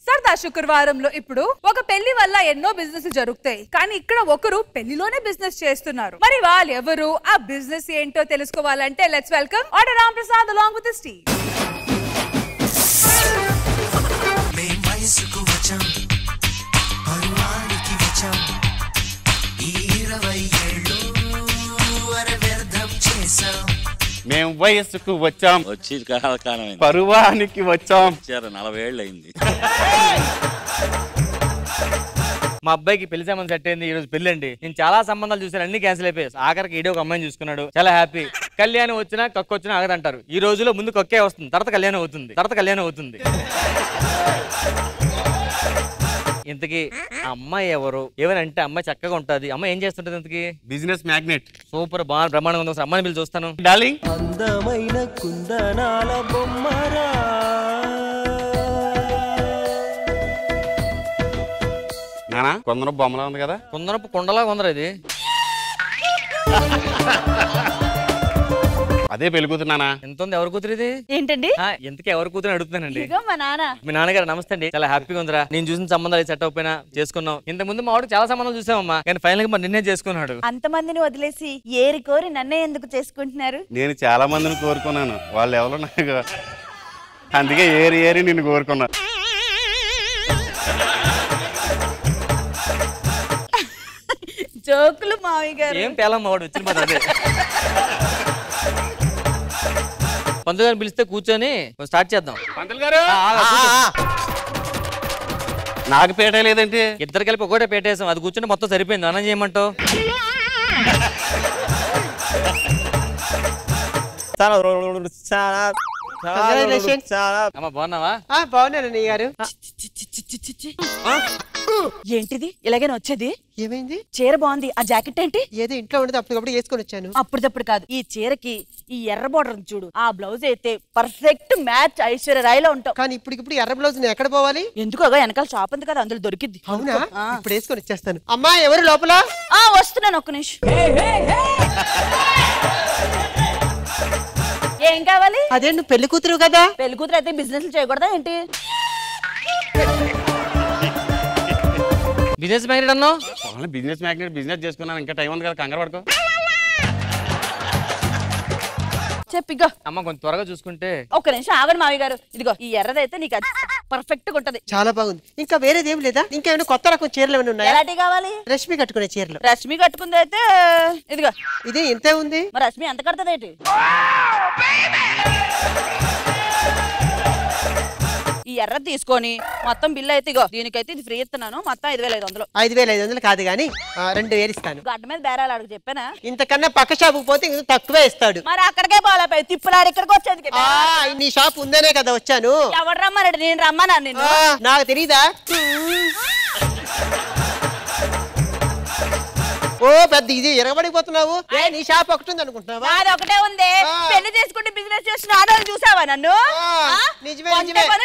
సరదా శుక్రవారంలో ఇప్పుడు ఒక పెళ్లి వల్ల ఎన్నో బిజినెస్ జరుగుతాయి, కానీ ఇక్కడ ఒకరు పెళ్లిలోనే బిజినెస్ చేస్తున్నారు. మరి వాళ్ళు ఎవరు, ఆ బిజినెస్ ఏంటో తెలుసుకోవాలంటే let's welcome order Ram Prasad along with his team. మేము వయస్సుకు వచ్చాం, వచ్చి కాలం పరువానికి వచ్చాం. 40 ఏళ్ళు అయింది. మా అబ్బాయికి పెళ్లి సంబంధం సెట్ అయింది. ఈ రోజు పెళ్లి అండి. నేను చాలా సంబంధాలు చూసాను, అన్ని క్యాన్సిల్ అయిపోయాయి. ఆఖరికి ఈడే ఒక అమ్మాయిని చూసుకున్నాడు, చాలా హ్యాపీ. కళ్యాణం వచ్చినా కక్కు వచ్చినా ఆగదంటారు. ఈ రోజులో ముందు కక్కే వస్తుంది, తర్వాత కళ్యాణం అవుతుంది. ఇంతకీ అమ్మాయి ఎవరు? ఏమనంటే అమ్మాయి చక్కగా ఉంటది. అమ్మాయి ఏం చేస్తుంటది? ఇంతకీ బిజినెస్ మ్యాగ్నెట్. సూపర్, బాగా బ్రహ్మాండంగా ఉంది. అమ్మాయిని పిలిచి చూస్తాను. డార్లింగ్, అందమైన కుందనాల బొమ్మరా, నానా కొందరు బొమ్మలా ఉంది కదా. కొందరపు కొండలా కొందరు. ఇది అదే పెళ్లి కూతురునా? ఎంత ఉంది? ఎవరి కూతురు ఇది? ఏంటండి? ఎందుకు ఎవరి కూతురు అడుగుతానండి. మా నాన్న. మీ నాన్నగారు నమస్తే అండి. చాలా హ్యాపీగా ఉందిరా. నేను చూసిన సంబంధాలు సెట్ అయిపోయినా చేసుకున్నాం. ఇంత ముందు మా వాడు చాలా సంబంధాలు చూసామమ్మా, కానీ ఫైనల్ గా మరి నిన్నే చేసుకున్నాడు. అంతమందిని వదిలేసి ఏరి కోరి నన్నే ఎందుకు చేసుకుంటున్నారు? నేను చాలా మందిని కోరుకున్నాను, వాళ్ళు ఎవరో నాకు అందుకే ఏరి నిన్ను కోరుకున్నా. జోకులు మావి గారు. ఏం పేలమ్మ వాడు వచ్చిన మాట అదే. పంతులు గారిని పిలిస్తే కూర్చొని స్టార్ట్ చేద్దాం. పంతులు గారు, నాకు పేట లేదంటే ఇద్దరు కలిపి ఒకటే పేటేసాం. అది కూర్చొని మొత్తం సరిపోయింది. అన్నం చేయమంటావు? అమ్మ బాగున్నావా? బాగున్నానండి గారు. ఏంటిది ఇలాగైనా వచ్చేది? ఏమైంది? చీర బాగుంది, ఆ జాకెట్ ఏంటి? ఏదో ఇంట్లో ఉండదు, అప్పటికప్పుడు వేసుకొని వచ్చాను. అప్పుడప్పుడు కాదు, ఈ చీరకి ఈ ఎర్ర బోర్డర్ చూడు, ఆ బ్లౌజ్ అయితే పర్ఫెక్ట్ మ్యాచ్. ఐశ్వర్య రాయ్లో ఉంటావు. కానీ ఇప్పుడు ఎర్ర బ్లౌజ్ నేను ఎక్కడ పోవాలి? ఎందుకు వెనకాల షాప్ ఉంది కదా, అందులో దొరికింది. అవునా? ఇప్పుడు వేసుకొని వచ్చేస్తాను. అమ్మా ఎవరు లోపల? వస్తున్నాను, ఒక్క నిమిషం. ఏం కావాలి? అదే నువ్వు పెళ్లి కూతురు కదా. పెళ్లి కూతురు అయితే బిజినెస్ చేయకూడదా ఏంటి? బిజినెస్ మ్యాగ్నెట్ అన్నావు. బిజినెస్ మ్యాగ్నెట్, బిజినెస్ చేసుకున్నాను, ఇంకా టైం ఉంది కదా, కంగారు పడుకో. చెప్పిగో. అమ్మ కొంచెం త్వరగా చూసుకుంటే. ఒక్క నిమిషం ఆగండి మావి గారు. ఇదిగో ఈ ఎర్రదైతే నీకు పర్ఫెక్ట్ గా ఉంటది. చాలా బాగుంది. ఇంకా వేరేదేం లేదా? ఇంకా ఏమైనా కొత్త రకం చీరలు ఏమైనా ఉన్నాయా? ఎలాంటి కావాలి? రష్మి కట్టుకునే చీరలు. రష్మి కట్టుకుంది అయితే ఇదిగో. ఇది ఇంతే ఉంది. మరి రష్మి ఎంత కడుతుంది ఏంటి? ఈ ఎర్ర తీసుకొని మొత్తం బిల్ అయితే ఇగో, దీనికైతే ఇది ఫ్రీ ఇస్తున్నాను, మొత్తం 5500. 5500 కాదు గానీ 2000 ఇస్తాను. గడ్డ మీద బేరాలు అడుగు చెప్పానా? ఇంతకన్నా పక్క షాపుకి పోతే ఇంకా తక్కువే ఇస్తాడు. మరి అక్కడికే పోలే, తిప్పులాడు ఇక్కడికి వచ్చేది. నీ షాప్ ఉందనే కదా వచ్చాను. ఎవరు రమ్మన్నాడు? నేను రమ్మన్నా? నిన్ను నాకు తెలీదా? ఓ పెద్ద ఇది ఎరగబడిపోతున్నావు. నీ షాప్ ఒకటి ఉంది అనుకుంటున్నావా? అది ఒకటే ఉంది. పెళ్లి చేసుకుంటే బిజినెస్ చేసిన ఆడవాళ్ళు చూసావా నన్ను?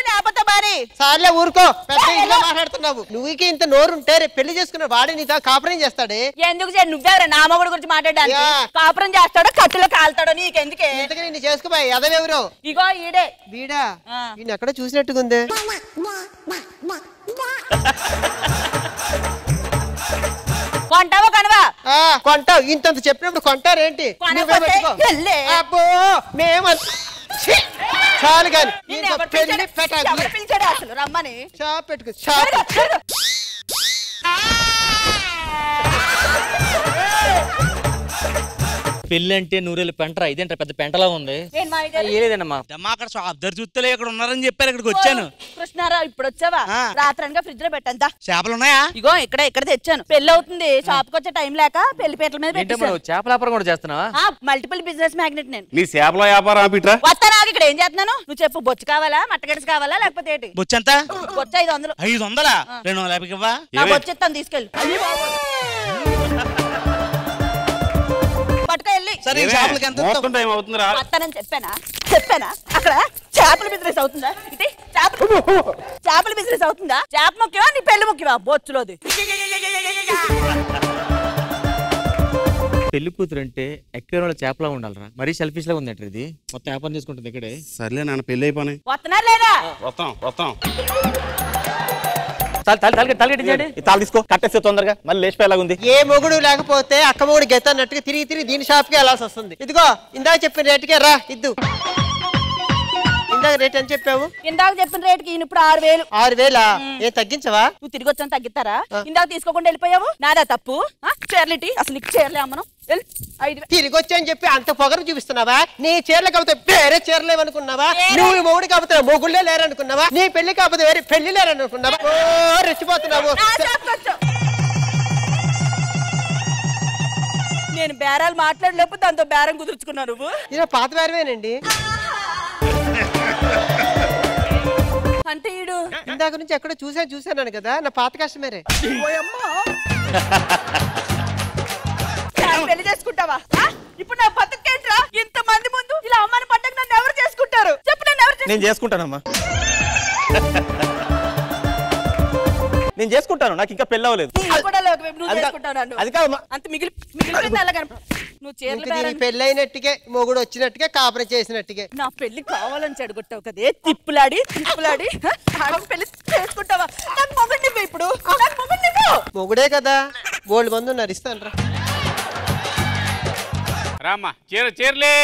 లేకపోతే మరి సార్లే ఊరుకో. పెద్ద ఇలా మాట్లాడుతున్నావు. నువ్వుకి ఇంత నోరు ఉంటే రేపు పెళ్లి చేసుకున్న వాడి నీతో కాపురం చేస్తాడే. ఎందుకు చేయ? నువ్వెవరా నా మొగుడు గురించి మాట్లాడడానికి? కాపురం చేస్తాడో కట్టులో కాలుతాడో నీకెందుకే? నిన్ను చేసుకోబాయి. అదవెవరు? ఇగో ఈడే. వీడా? ఈయన ఎక్కడ చూసినట్టుగా ఉంది. కొంటావా కనవా? కొంటావు. ఇంత చెప్పినప్పుడు కొంటారేంటి? అబ్బో మేము చాలు కానీ పిలిచాడు అసలు రమ్మని. షాప్ పెట్టుకో. పెళ్లి అంటే నూరేళ్ళు పెంటరా, ఇదేంట పెద్ద పెంటలా ఉంది. ఏలేదమ్మా, అక్కడ అద్దరు చూస్తలే ఇక్కడ ఉన్నారని చెప్పారు, ఇక్కడికి వచ్చాను. కృష్ణారావు ఇప్పుడు వచ్చావా? రాత్రనగా ఫ్రిడ్జ్ లో పెట్టంతా. చేపలు ఉన్నాయా? ఇగో ఇక్కడ తెచ్చాను. పెళ్లి అవుతుంది, షాప్ కి వచ్చే టైం లేక పెళ్లి పీటల మీద చేపల వ్యాపారం కూడా చేస్తున్నావా? మల్టిపుల్ బిజినెస్ మ్యాగ్నెట్ నేను. నీ చేపల వ్యాపారం ఆపిట్రా? వస్తాను, ఇక్కడ ఏం చేస్తున్నాను? నువ్వు చెప్పు. బొచ్చు కావాలా, మట్టగడ్స్ కావాలా, లేకపోతే ఏంటి? బొచ్చు ఎంత? బొచ్చు 500. 500? 250 ఇవ్వా? బొచ్చు ఇస్తాను, తీసుకెళ్ళి పట్టుకో వెళ్ళి. సరే ఈ చేపలకి ఎంత ఇస్తావు? మొత్తం టైం అవుతుంది రా. వస్తానని చెప్పానా అక్కడ చేపల బిజినెస్ అవుతుందా ఇది చేపల బిజినెస్ అవుతుందా? చేప ముఖ్యమా నీ పెళ్లి ముఖ్యమా? బొచ్చులోది పెళ్లి కూతురు అంటే ఎక్కడ చేపలా ఉండాలరా, మరీ సెల్ఫిష్ లా ఉందంట ఇది. మొత్తం వ్యాపారం చేసుకుంటుంది ఇక్కడే. సర్లే నాన్న పెళ్ళి అయిపోయి. వస్తున్నారు లేదా? వస్తాం. తాళ తీసుకో, కట్టేస్తే తొందరగా మళ్ళీ లేచిపోయేలాగా ఉంది. ఏ మొగుడు లేకపోతే అక్క మొగుడు గెత్త అన్నట్టుగా తిరిగి దీని షాప్కి వెళ్ళాల్సి వస్తుంది. ఇదిగో ఇందాక చెప్పిన రేటుకే రా ఇద్దు. ఇందాక రేట్ అని చెప్పావు? ఇందాక చెప్పిన రేటుకి ఇప్పుడు 6,000. 6,000 ఏం తగ్గించవా? నువ్వు తిరిగి వచ్చాను తగ్గిస్తారా? ఇందాక తీసుకోకుండా వెళ్ళిపోయావు. నాదా తప్పు? చీరలిటి అసలు నీకు చీరలే అమ్మను. 5,000 తిరిగి వచ్చా అని చెప్పి అంత పొగరు చూపిస్తున్నావా? నీ చీరలు కాకపోతే వేరే చీరలు లేవనుకున్నావా? నువ్వు మొగుడు కాకపోతే మొగుళ్ళే లేరనుకున్నావా? నీ పెళ్లి కాకపోతే వేరే పెళ్లి లేరనుకున్నావా? రెచ్చిపోతున్నావు. నేను బేరాలు మాట్లాడలేకపోతే దాంతో బేరం కుదుర్చుకున్నావు నువ్వు. ఇలా పాత బేరమేనండి. అంటే ఈడు ఇందాక నుంచి ఎక్కడో చూసాను కదా, నా పాత కస్టమరే. పెళ్లి చేసుకుంటావా? ఇప్పుడు నా బతుకేంట్రా? ఇంత మంది ముందు ఇలా అమ్మాని పట్టక నన్ను ఎవరు చేసుకుంటారు చెప్పు? నన్ను ఎవరు? నేను చేసుకుంటానమ్మా, నేను చేసుకుంటాను. నాకు ఇంకా పెళ్ళి అవ్వలేదు. అది కాదమ్మా. అంత మిగిలిపోయింది అలాగ. నువ్వు చీరలు పెళ్లి అయినట్టుగా మొగుడు వచ్చినట్టుగా కాపురం చేసినట్టుగా. నా పెళ్లి కావాలని చెడగొట్టావు కదే తిప్పులాడి పెళ్లి చేసుకుంటావా? నాకు మొగుడిని ఇప్పుడు మొగుడే కదా, బోల్డ్ మంది ఉన్నారు, ఇస్తాను రా. రామ్మా చీరలే.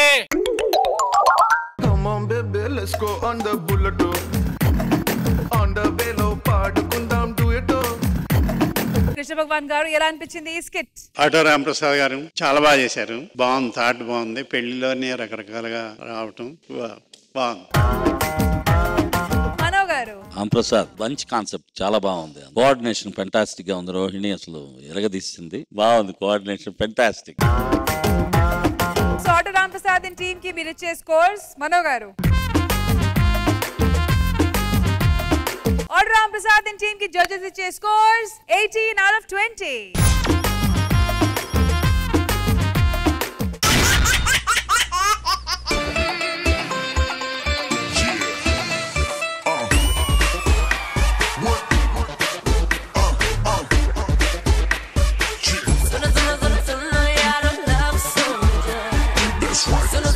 Come on baby, let's go on the bullet. On the way lo పాడుకుందాం duet. కృష్ణ భగవాన్ గారు ఎలా అనిపించింది ఈ స్కిట్? ఆటో రామప్రసాద్ గారు చాలా బాగా చేశారు. బాగుంది, థాట్ బాగుంది. పెళ్లిలోనే రకరకాలుగా రావటం బాగుంది. మనో గారు? రామప్రసాద్ మంచి కాన్సెప్ట్, చాలా బాగుంది. కోఆర్డినేషన్ ఫెంటాస్టిక్ గా ఉంది. రోహిణి అసలు ఎరగదీసింది, బాగుంది. Coordination fantastic. So auto Ramprasad team కి మీరు ఇచ్చే స్కోర్స్? మనో గారు? ఆటో రామప్రసాద్ టీమ్ కి జడ్జెస్ ఇచ్చే scores 18 out of 20. That's right.